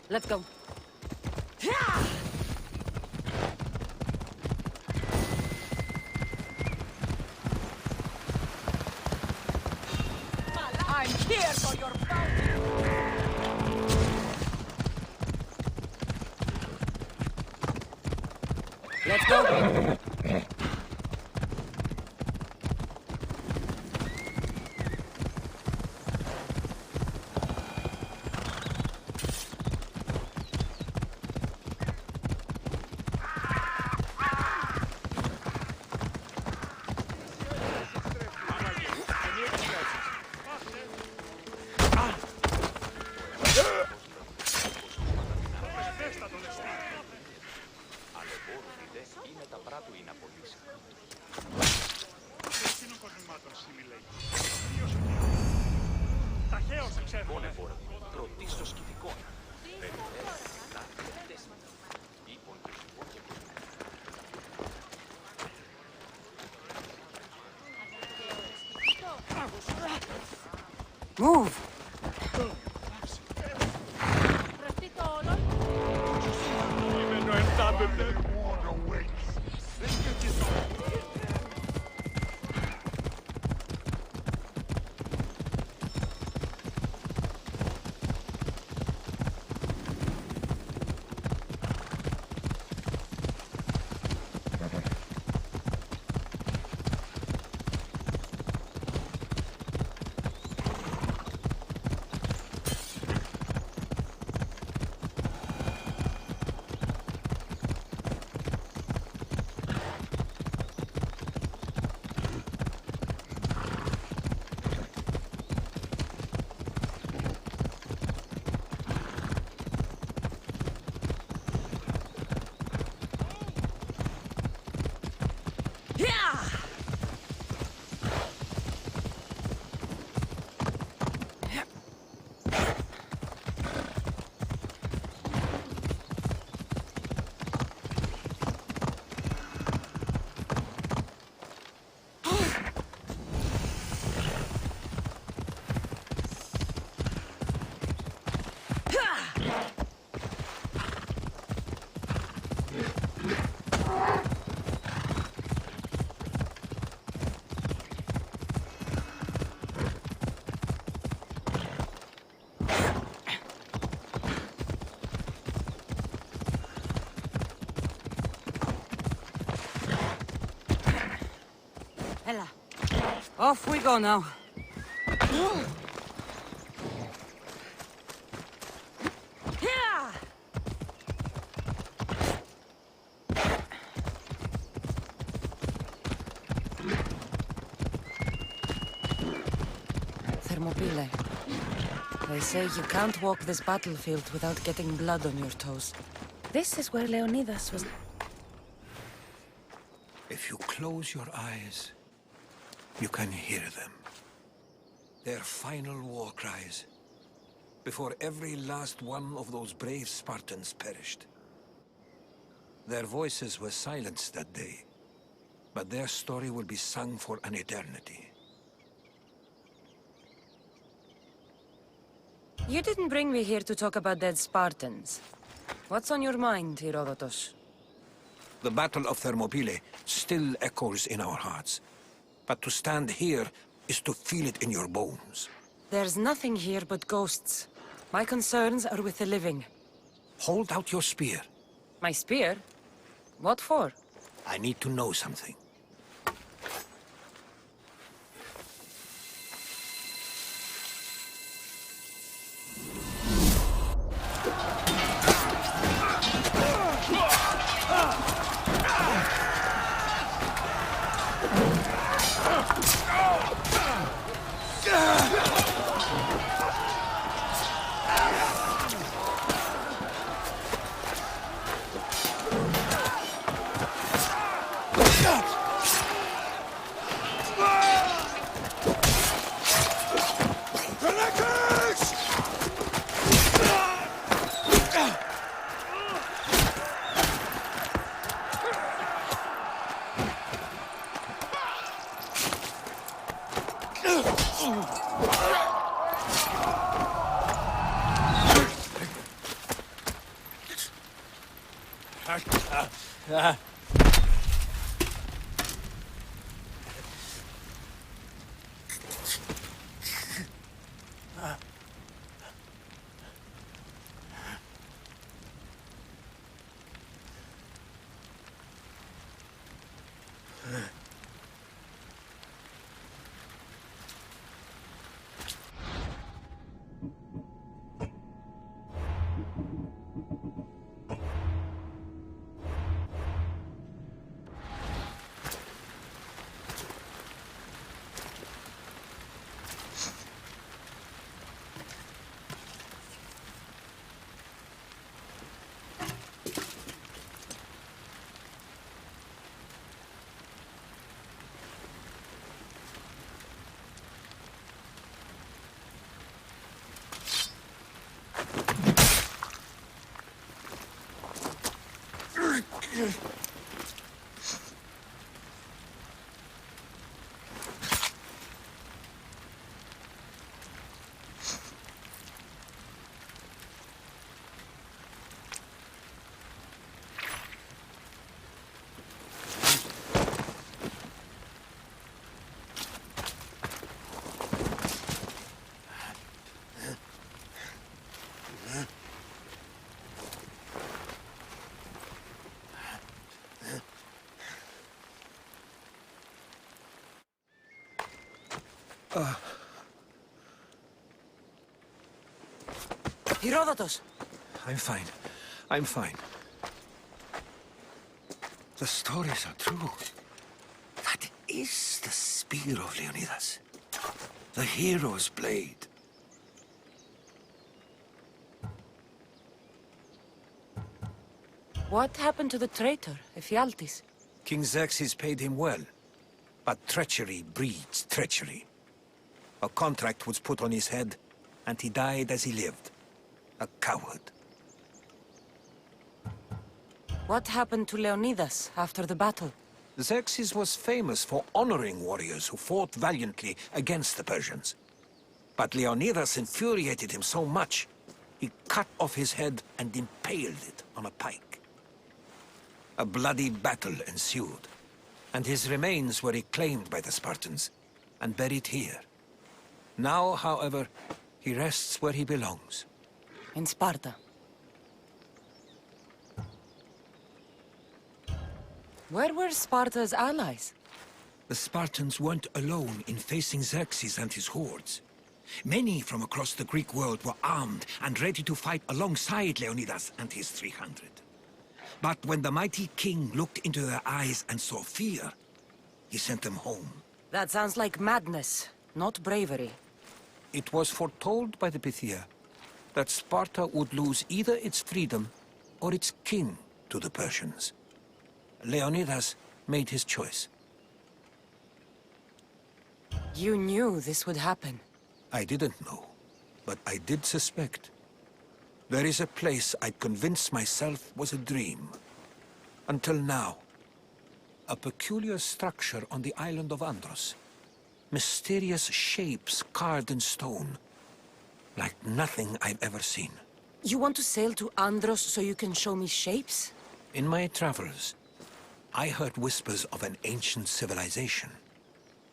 Let's go. I'm here for your bounty. Let's go. Move! Ella, off we go now. Thermopylae. They say you can't walk this battlefield without getting blood on your toes. This is where Leonidas was... If you close your eyes, you can hear them. Their final war cries, before every last one of those brave Spartans perished. Their voices were silenced that day, but their story will be sung for an eternity. You didn't bring me here to talk about dead Spartans. What's on your mind, Herodotus? The Battle of Thermopylae still echoes in our hearts. But to stand here is to feel it in your bones. There's nothing here but ghosts. My concerns are with the living. Hold out your spear. My spear? What for? I need to know something. Herodotus! I'm fine. I'm fine. The stories are true. That is the spear of Leonidas. The hero's blade. What happened to the traitor, Ephialtes? King Xerxes paid him well. But treachery breeds treachery. A contract was put on his head, and he died as he lived. A coward. What happened to Leonidas after the battle? Xerxes was famous for honoring warriors who fought valiantly against the Persians. But Leonidas infuriated him so much, he cut off his head and impaled it on a pike. A bloody battle ensued, and his remains were reclaimed by the Spartans and buried here. Now, however, he rests where he belongs. In Sparta. Where were Sparta's allies? The Spartans weren't alone in facing Xerxes and his hordes. Many from across the Greek world were armed and ready to fight alongside Leonidas and his 300. But when the mighty king looked into their eyes and saw fear, he sent them home. That sounds like madness, not bravery. It was foretold by the Pythia that Sparta would lose either its freedom or its king to the Persians. Leonidas made his choice. You knew this would happen. I didn't know, but I did suspect. There is a place I'd convinced myself was a dream. Until now. A peculiar structure on the island of Andros. Mysterious shapes carved in stone. Like nothing I've ever seen. You want to sail to Andros so you can show me shapes? In my travels, I heard whispers of an ancient civilization.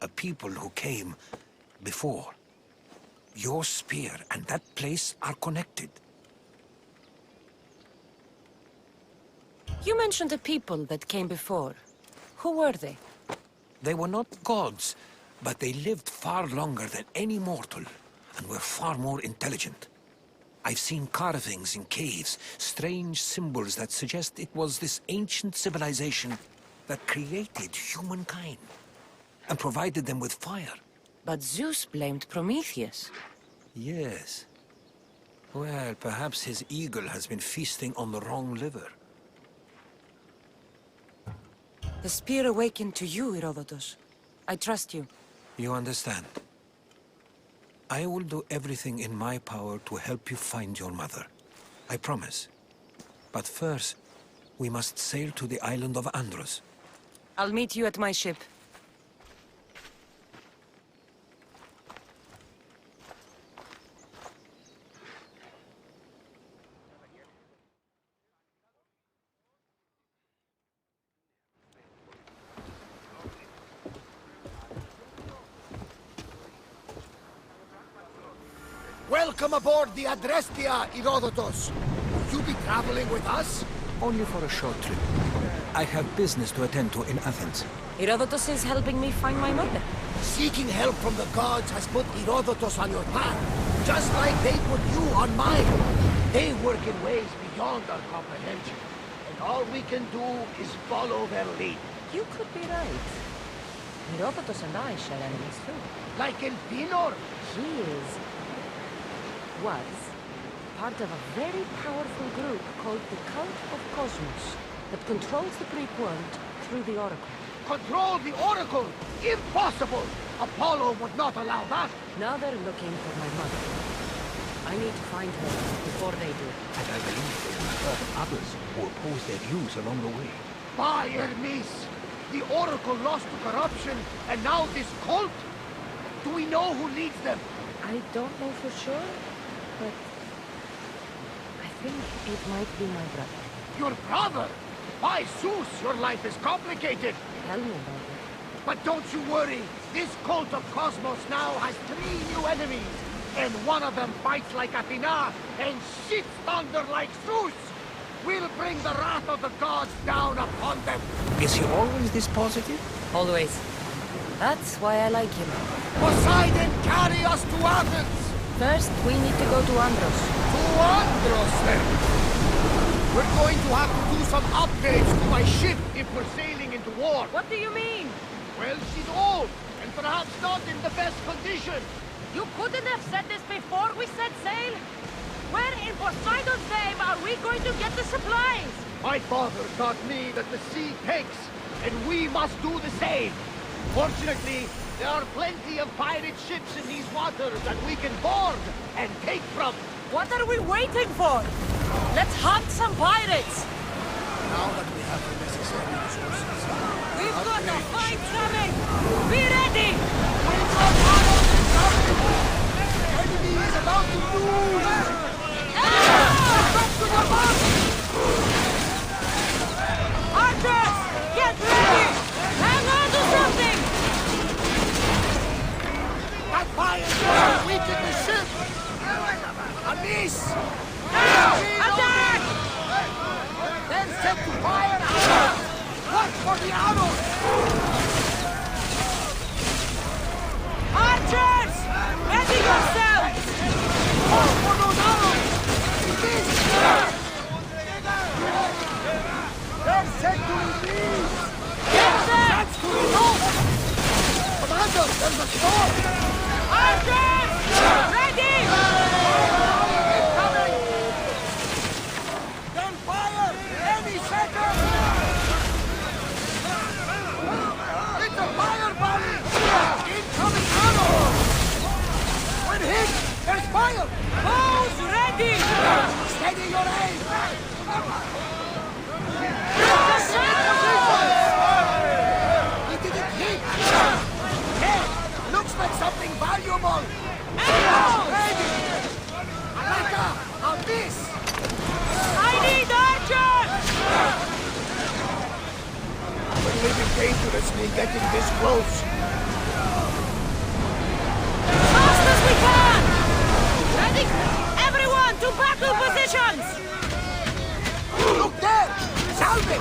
A people who came before. Your spear and that place are connected. You mentioned a people that came before. Who were they? They were not gods, but they lived far longer than any mortal, and were far more intelligent. I've seen carvings in caves, strange symbols that suggest it was this ancient civilization that created humankind, and provided them with fire. But Zeus blamed Prometheus. Yes. Well, perhaps his eagle has been feasting on the wrong liver. The spear awakened to you, Herodotus. I trust you. You understand. I will do everything in my power to help you find your mother. I promise. But first, we must sail to the island of Andros. I'll meet you at my ship. Welcome aboard the Adrestia, Herodotus. Will you be traveling with us? Only for a short trip. I have business to attend to in Athens. Herodotus is helping me find my mother. Seeking help from the gods has put Herodotus on your path, just like they put you on mine. They work in ways beyond our comprehension, and all we can do is follow their lead. You could be right. Herodotus and I share enemies too. Like Elpinor. He was part of a very powerful group called the Cult of Cosmos that controls the Greek world through the Oracle. Control the Oracle! Impossible! Apollo would not allow that! Now they're looking for my mother. I need to find her before they do. And I believe they will hurt others who oppose their views along the way. By Hermes! The Oracle lost to corruption, and now this cult? Do we know who leads them? I don't know for sure, but I think it might be my brother. Your brother? By Zeus, your life is complicated! Tell me about it. But don't you worry, this cult of Cosmos now has 3 new enemies, and one of them fights like Athena and shits thunder like Zeus! We'll bring the wrath of the gods down upon them! Is he always this positive? Always. That's why I like him. Poseidon, carry us to Athens! First, we need to go to Andros. To Andros, then! We're going to have to do some upgrades to my ship if we're sailing into war. What do you mean? Well, she's old, and perhaps not in the best condition. You couldn't have said this before we set sail? Where in Poseidon's name are we going to get the supplies? My father taught me that the sea takes, and we must do the same. Fortunately, there are plenty of pirate ships in these waters that we can board and take from. What are we waiting for? Let's hunt some pirates! Now that we have the necessary resources, We've got a fight coming! Be ready! we've got arrows incoming! The enemy is about to lose! Up to the mark! Archers! Get ready! Hang on to something! That fire will weaken the ship! A miss! Attack! Then set to fire! Watch for the arrows! Archers! Ready yourselves! Watch for those arrows! Miss! They're set to release! Get them! That's to reload! Commander, there's a storm! Archers! Ready! Incoming! Then fire! Any second! It's a fire volley! Incoming arrow! When hit, there's fire! Who's ready? Steady your aim! He didn't hit! Hey, looks like something valuable! Ready! Alaka, a miss! I need archers! We're living dangerously getting this close. Fast as we can! Ready? Everyone to battle positions! Look there! Salve!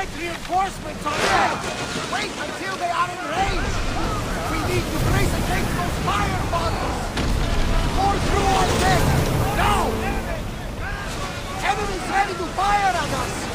Expect reinforcements on them! Wait until they are in range! We need to brace against those fire bottles! Pour through on deck! Now! Enemies ready to fire at us!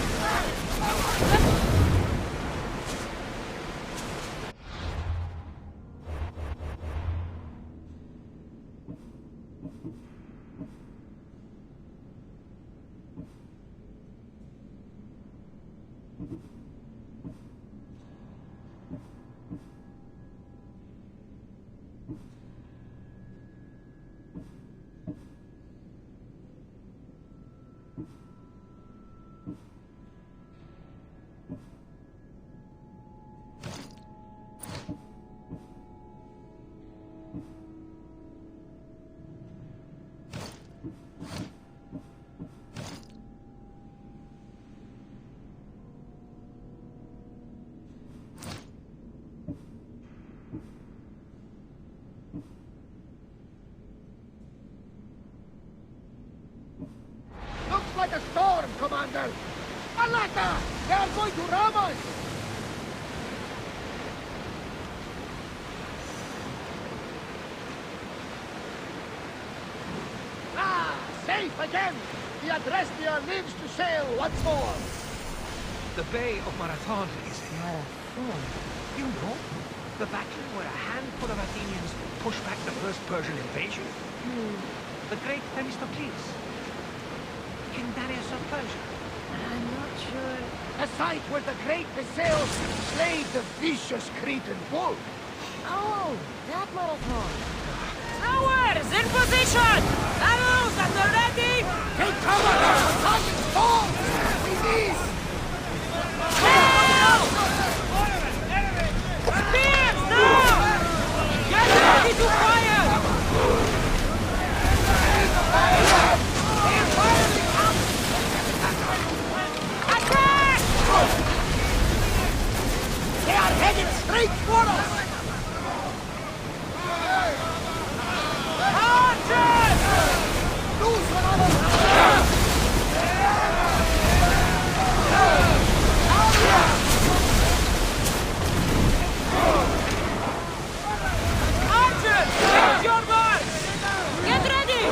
Looks like a storm, Commander! Alata! They are going to ram us! Ah! Safe again! The Adrestia lives to sail once more! The Bay of Marathon is here. Marathon? You know, the battle where a handful of Athenians pushed back the first Persian invasion. The great Themistocles. King Darius of Persia. I'm not sure. A site where the great Perseus slayed the vicious Cretan bull! Oh, that Marathon. Towers in position! Arrows at the ready! Take cover! Attacking storms! With these! Sail! Spears now! Get ready to fire! They're firing up! Attack! They are headed straight for us! Archers! Lose another! Archers! Get your marks! Get ready!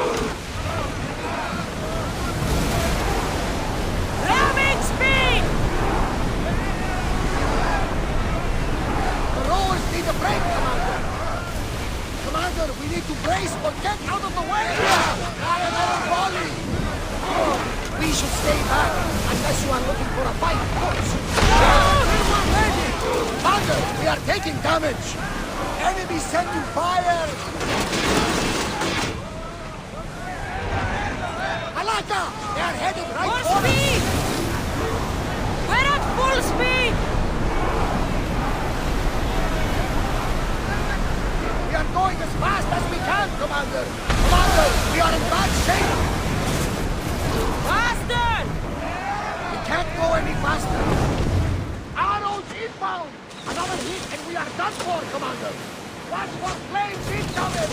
Ramming speed! The rowers need a break, Commander! Commander, we need to brace or get out of the way! Not another volley! We should stay back, unless you are looking for a fight, of course. Commander, we are taking damage! Enemy sent to fire! Alaka! They are headed right More for us! speed! We're at full speed! We are going as fast as we can, Commander! Commander, we are in bad shape! Faster! We can't go any faster! Arrows inbound! Another hit and we are done for, Commander! Watch for flames incoming!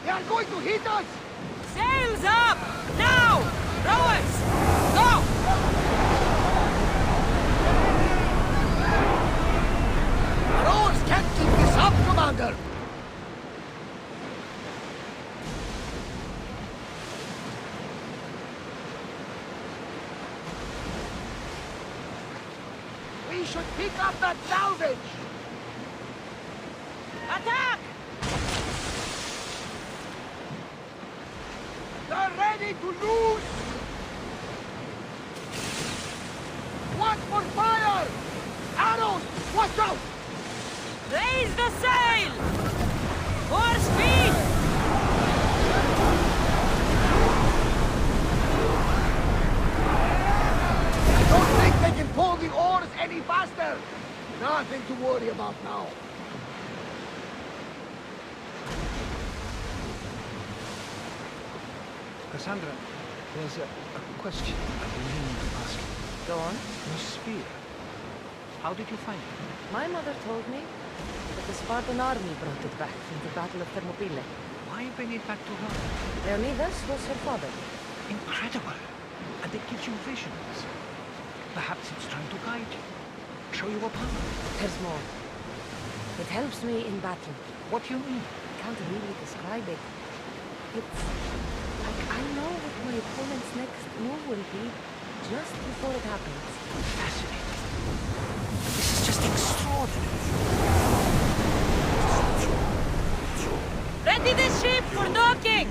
They are going to hit us! Sails up! Now! Rowers! Go! The rowers can't keep this up, Commander! We should pick up that salvage! Attack! They're ready to lose! Watch for fire! Arrows! Watch out! Raise the sail! More speed! I don't think they can pull the oars any faster! Nothing to worry about now. Cassandra, there's a question I've been meaning to ask you. Go on. Your spear. How did you find it? My mother told me that the Spartan army brought it back from the Battle of Thermopylae. Why bring it back to her? Leonidas was her father. Incredible. And it gives you visions. Perhaps it's trying to guide you. Show you a path. There's more. It helps me in battle. What do you mean? Can't really describe it. It's like I know what my opponent's next move will be just before it happens. Fascinating. This is just extraordinary. Ready the ship for docking!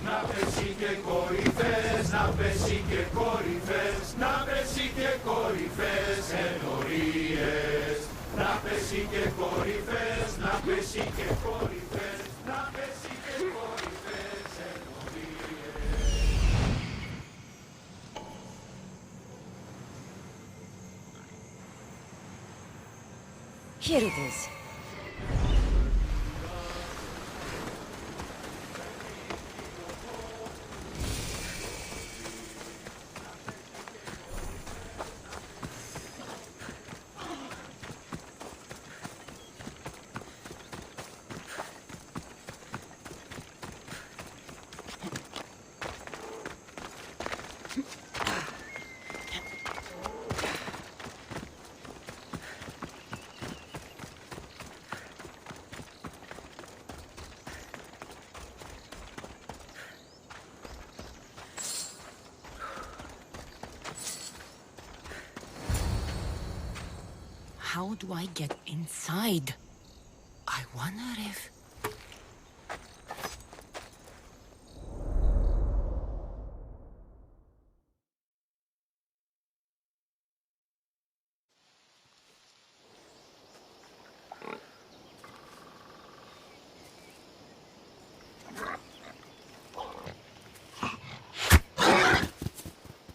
Να πέσει και κορυφές, να πέσει και κορυφές, να πέσει και κορυφές ενορίες. Να πέσει και κορυφές, να πέσει και κορυφές, να πέσει και κορυφές ενορίες. Here it is. How do I get inside? I wonder if...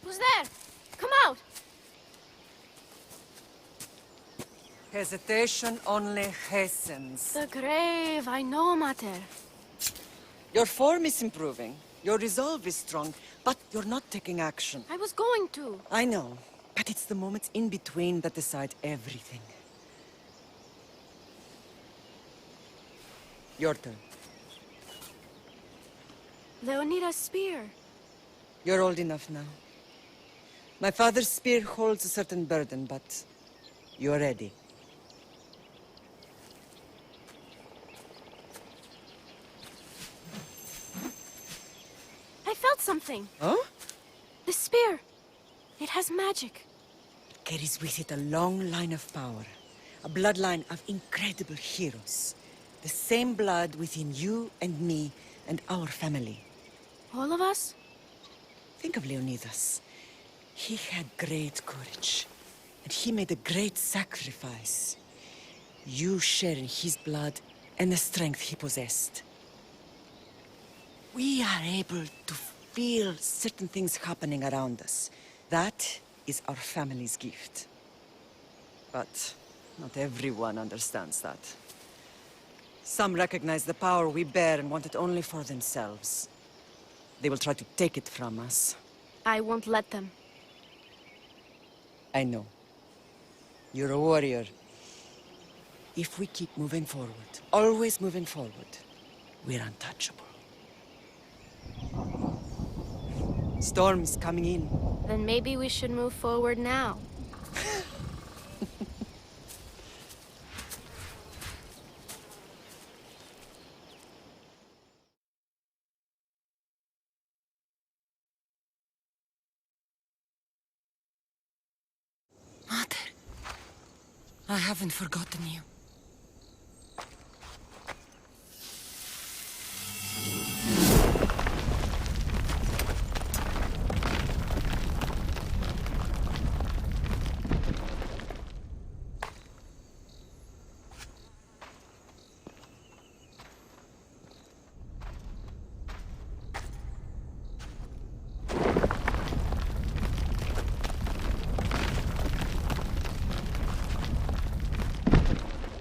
Who's there? Come out! Hesitation only hastens. The grave, I know, Mater. Your form is improving. Your resolve is strong, but you're not taking action. I was going to. I know, but it's the moments in between that decide everything. Your turn. Leonidas' spear. You're old enough now. My father's spear holds a certain burden, but you're ready. I felt something. Huh? The spear. It has magic. Carries with it a long line of power. A bloodline of incredible heroes. The same blood within you and me and our family. All of us? Think of Leonidas. He had great courage. And he made a great sacrifice. You share in his blood and the strength he possessed. We are able to feel certain things happening around us. That is our family's gift. But not everyone understands that. Some recognize the power we bear and want it only for themselves. They will try to take it from us. I won't let them. I know. You're a warrior. If we keep moving forward, always moving forward, we're untouchable. Storm's coming in. Then maybe we should move forward now. Mother, I haven't forgotten you.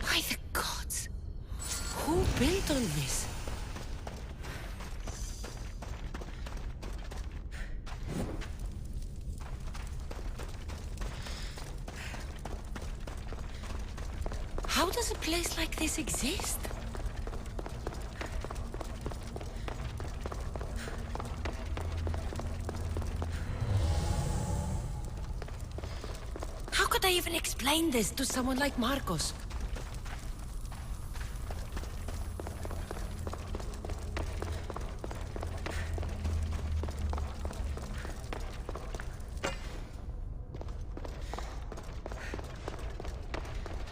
By the gods! Who built all this? How does a place like this exist? even explain this to someone like Marcos?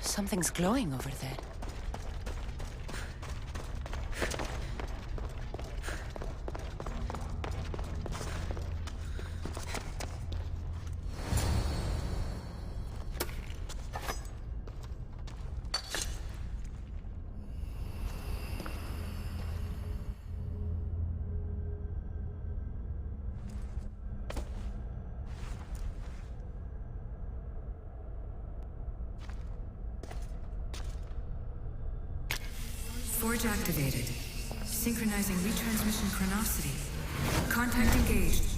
Something's glowing over there. Forge activated. Synchronizing retransmission chronicity. Contact engaged.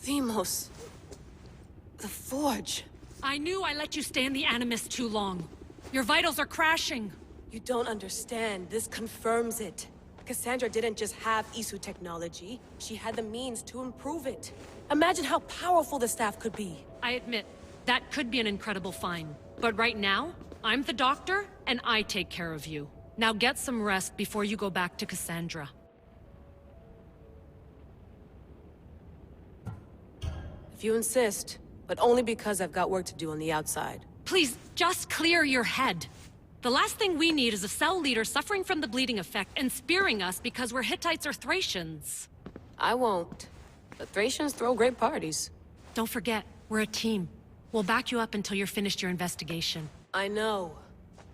Themos. The Forge. I knew I let you stay in the Animus too long. Your vitals are crashing. You don't understand. This confirms it. Cassandra didn't just have Isu technology. She had the means to improve it. Imagine how powerful the staff could be. I admit, that could be an incredible find. But right now, I'm the doctor, and I take care of you. Now get some rest before you go back to Cassandra. If you insist, but only because I've got work to do on the outside. Please, just clear your head. The last thing we need is a cell leader suffering from the bleeding effect and spearing us because we're Hittites or Thracians. I won't. But Thracians throw great parties. Don't forget, we're a team. We'll back you up until you're finished your investigation. I know.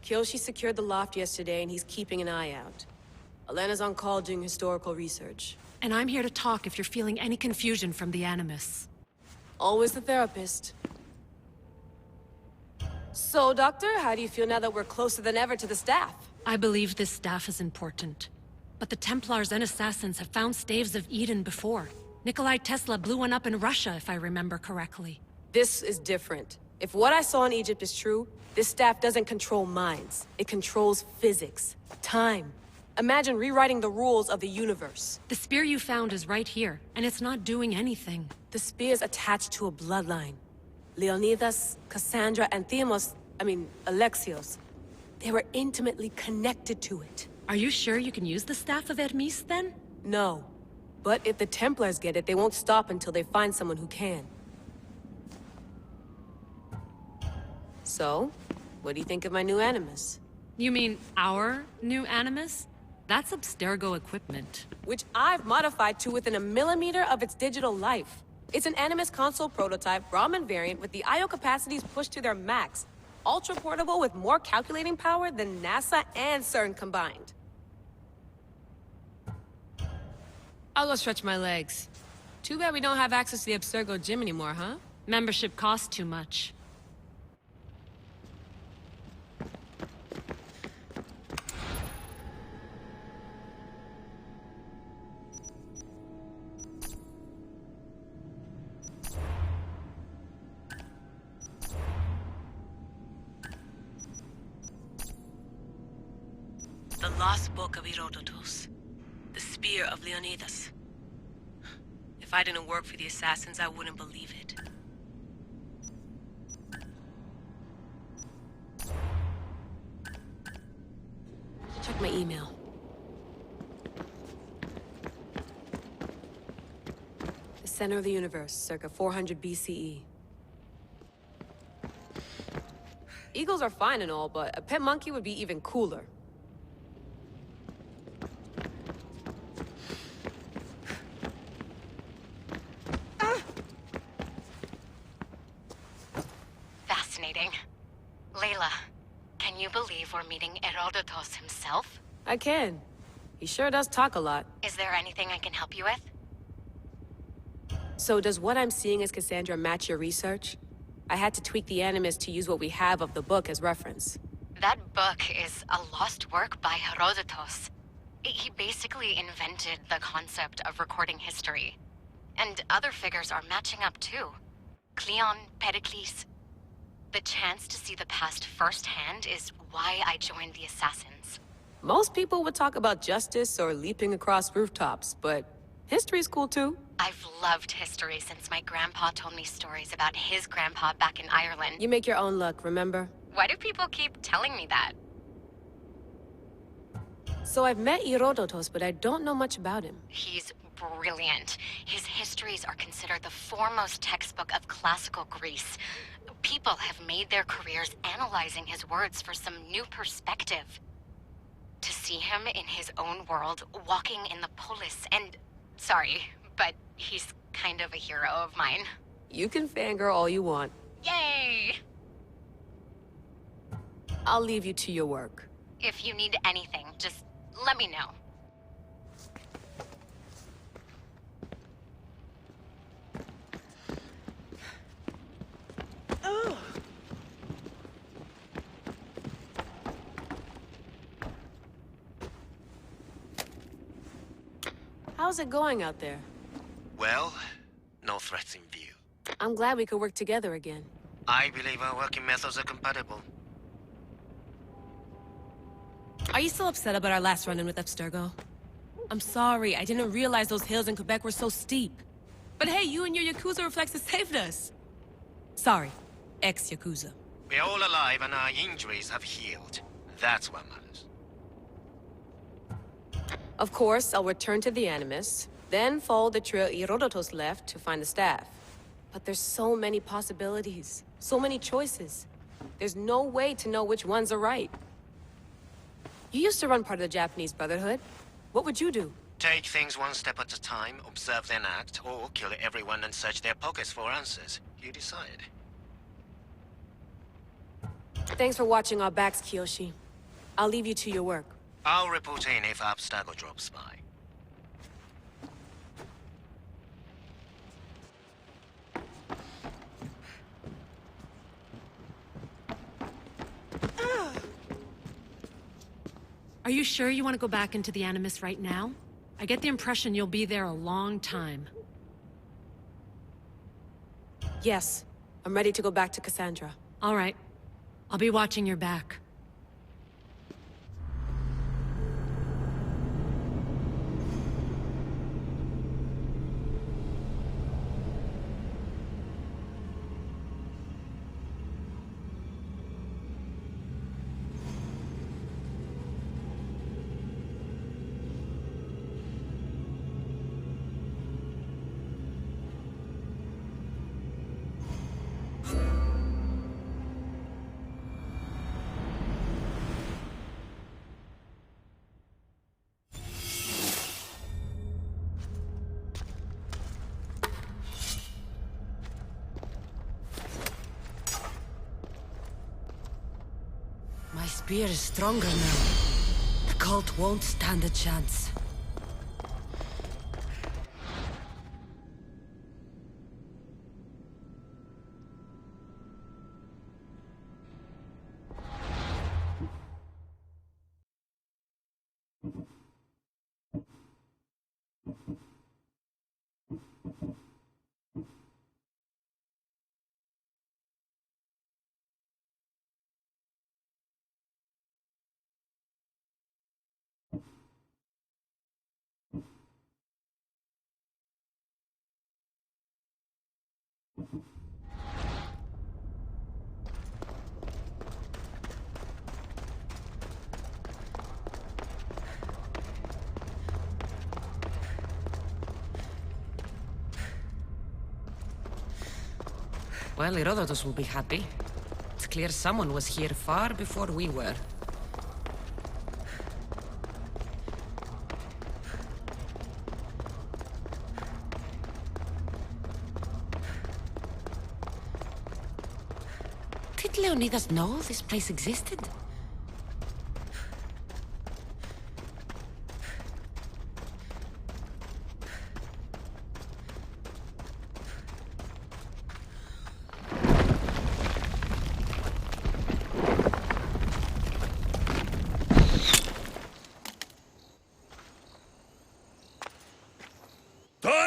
Kyoshi secured the loft yesterday and he's keeping an eye out. Elena's on call doing historical research. And I'm here to talk if you're feeling any confusion from the Animus. Always the therapist. So, Doctor, how do you feel now that we're closer than ever to the staff? I believe this staff is important. But the Templars and Assassins have found staves of Eden before. Nikolai Tesla blew one up in Russia, if I remember correctly. This is different. If what I saw in Egypt is true, this staff doesn't control minds. It controls physics, time. Imagine rewriting the rules of the universe. The spear you found is right here, and it's not doing anything. The spear's attached to a bloodline. Leonidas, Cassandra, and Alexios. They were intimately connected to it. Are you sure you can use the Staff of Hermes, then? No. But if the Templars get it, they won't stop until they find someone who can. So, what do you think of my new Animus? You mean our new Animus? That's Abstergo equipment. Which I've modified to within a millimeter of its digital life. It's an Animus console prototype, Raman variant, with the I/O capacities pushed to their max. Ultra-portable with more calculating power than NASA and CERN combined. I'll go stretch my legs. Too bad we don't have access to the Abstergo gym anymore, huh? Membership costs too much. The Lost Book of Herodotus. The Spear of Leonidas. If I didn't work for the Assassins, I wouldn't believe it. Check my email. The center of the universe, circa 400 BCE. Eagles are fine and all, but a pet monkey would be even cooler. Fascinating. Layla, can you believe we're meeting Herodotus himself? I can. He sure does talk a lot. Is there anything I can help you with? So does what I'm seeing as Cassandra match your research? I had to tweak the Animus to use what we have of the book as reference. That book is a lost work by Herodotus. He basically invented the concept of recording history. And other figures are matching up too. Cleon, Pericles. The chance to see the past firsthand is why I joined the Assassins. Most people would talk about justice or leaping across rooftops, but history's cool too. I've loved history since my grandpa told me stories about his grandpa back in Ireland. You make your own luck, remember? Why do people keep telling me that? So I've met Herodotus, but I don't know much about him. He's brilliant. His histories are considered the foremost textbook of classical Greece. People have made their careers analyzing his words for some new perspective. To see him in his own world, walking in the polis, and... Sorry, but he's kind of a hero of mine. You can fangirl all you want. Yay! I'll leave you to your work. If you need anything, just let me know. How's it going out there? Well, no threats in view. I'm glad we could work together again. I believe our working methods are compatible. Are you still upset about our last run-in with Abstergo? I'm sorry, I didn't realize those hills in Quebec were so steep. But hey, you and your Yakuza reflexes saved us. Sorry, ex-Yakuza. We're all alive and our injuries have healed. That's what matters. Of course, I'll return to the Animus, then follow the trail Herodotus left to find the staff. But there's so many possibilities, so many choices. There's no way to know which ones are right. You used to run part of the Japanese Brotherhood. What would you do? Take things one step at a time, observe then act, or kill everyone and search their pockets for answers. You decide. Thanks for watching our backs, Kiyoshi. I'll leave you to your work. I'll report in if Abstergo drops by. Are you sure you want to go back into the Animus right now? I get the impression you'll be there a long time. Yes, I'm ready to go back to Cassandra. All right. I'll be watching your back. My spear is stronger now. The cult won't stand a chance. Well, Herodotus will be happy. It's clear someone was here far before we were. Did Leonidas know this place existed?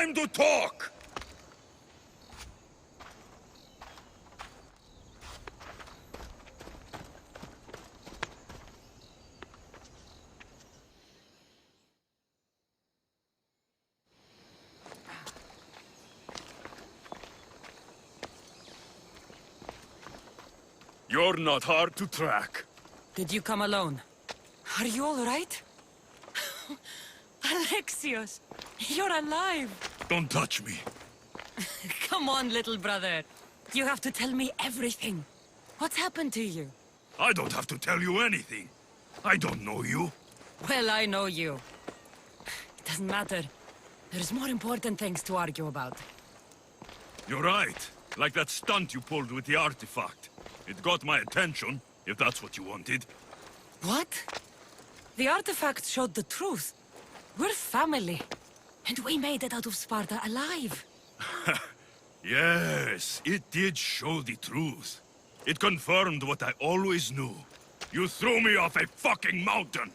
time to talk! You're not hard to track. Did you come alone? Are you all right? Alexios, you're alive! Don't touch me. Come on, little brother. You have to tell me everything. What's happened to you? I don't have to tell you anything. I don't know you. Well, I know you. It doesn't matter. There's more important things to argue about. You're right. Like that stunt you pulled with the artifact. It got my attention, if that's what you wanted. What? The artifact showed the truth. We're family. And we made it out of Sparta alive. Yes, it did show the truth. It confirmed what I always knew. You threw me off a fucking mountain!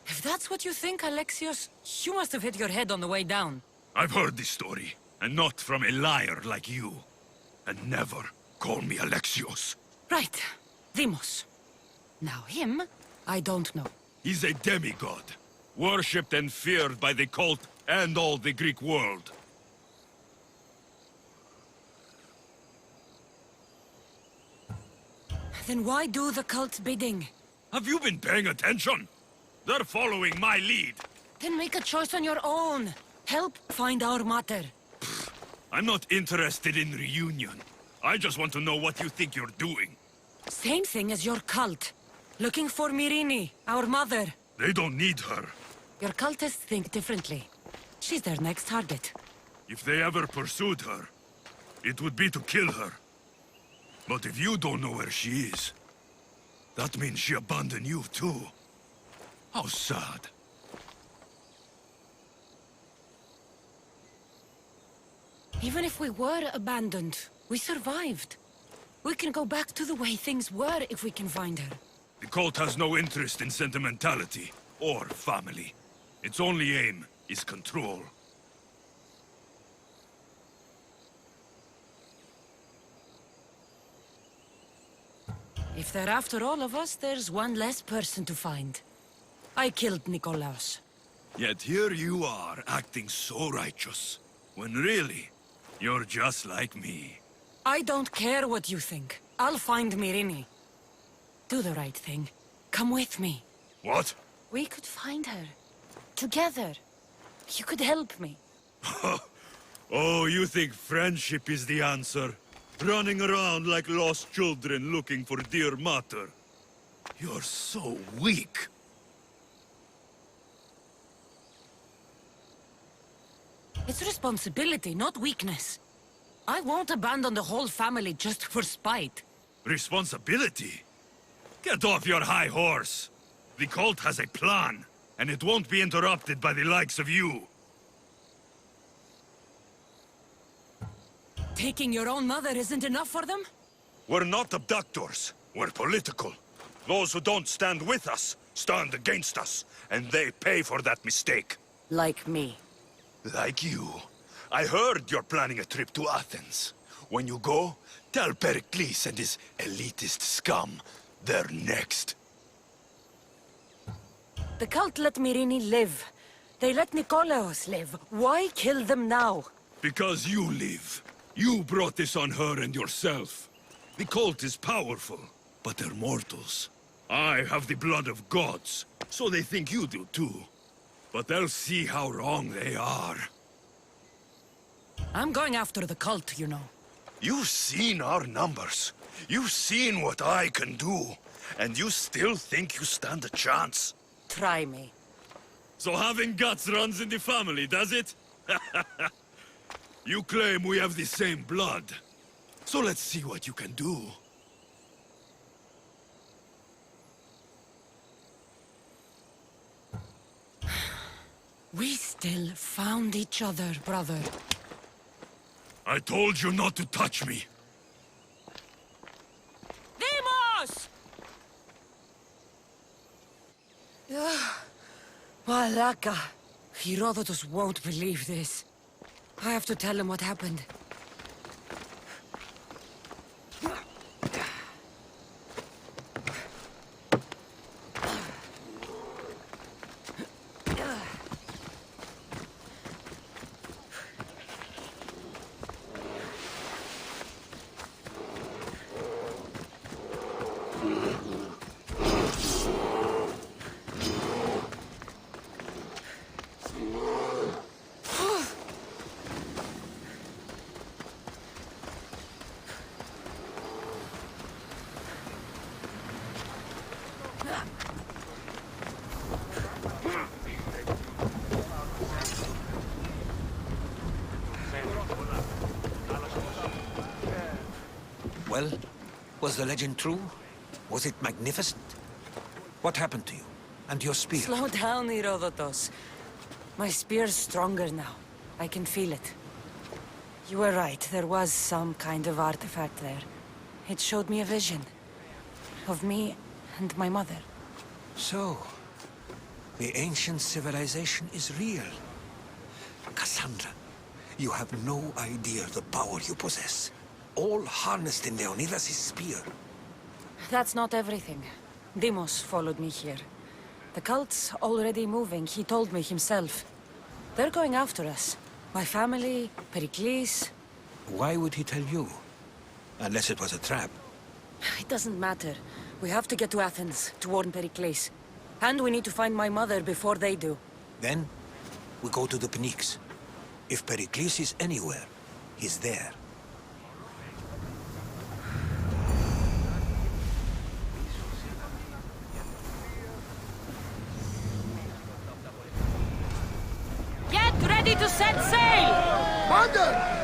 If that's what you think, Alexios, you must have hit your head on the way down. I've heard this story, and not from a liar like you. And never call me Alexios. Right. Demos. Now him, I don't know. He's a demigod, worshipped and feared by the cult and all the Greek world. Then why do the cult's bidding? Have you been paying attention? They're following my lead. Then make a choice on your own. Help find our mater. I'm not interested in reunion. I just want to know what you think you're doing. Same thing as your cult. Looking for Myrrine, our mother. They don't need her. Your cultists think differently. She's their next target. If they ever pursued her, it would be to kill her. But if you don't know where she is, that means she abandoned you too. How sad. Even if we were abandoned, we survived. We can go back to the way things were if we can find her. The cult has no interest in sentimentality or family. Its only aim is control. If they're after all of us, there's one less person to find. I killed Nikolaos. Yet here you are, acting so righteous, when really, you're just like me. I don't care what you think. I'll find Myrrine. Do the right thing. Come with me. What? We could find her. Together. You could help me. Oh, you think friendship is the answer? Running around like lost children looking for dear mater. You're so weak. It's responsibility, not weakness. I won't abandon the whole family just for spite. Responsibility? Get off your high horse. The cult has a plan, and it won't be interrupted by the likes of you. Taking your own mother isn't enough for them? We're not abductors. We're political. Those who don't stand with us, stand against us, and they pay for that mistake. Like me. Like you. I heard you're planning a trip to Athens. When you go, tell Pericles and his elitist scum they're next. The cult let Myrrine live. They let Nikolaos live. Why kill them now? Because you live. You brought this on her and yourself. The cult is powerful, but they're mortals. I have the blood of gods, so they think you do too. But they'll see how wrong they are. I'm going after the cult, you know. You've seen our numbers. You've seen what I can do. And you still think you stand a chance? Try me. So having guts runs in the family, does it? You claim we have the same blood. So let's see what you can do. We still found each other, brother. I told you not to touch me. Demos! Malaka! Herodotus won't believe this. I have to tell him what happened. Well, was the legend true? Was it magnificent? What happened to you? And your spear? Slow down, Herodotus. My spear's stronger now. I can feel it. You were right, there was some kind of artifact there. It showed me a vision. Of me and my mother. So, the ancient civilization is real. Cassandra, you have no idea the power you possess. All harnessed in Leonidas' spear. That's not everything. Deimos followed me here. The cult's already moving, he told me himself. They're going after us. My family, Pericles. Why would he tell you? Unless it was a trap. It doesn't matter. We have to get to Athens, to warn Pericles. And we need to find my mother before they do. Then, we go to the Pnyx. If Pericles is anywhere, he's there. Get ready to set sail! Mother!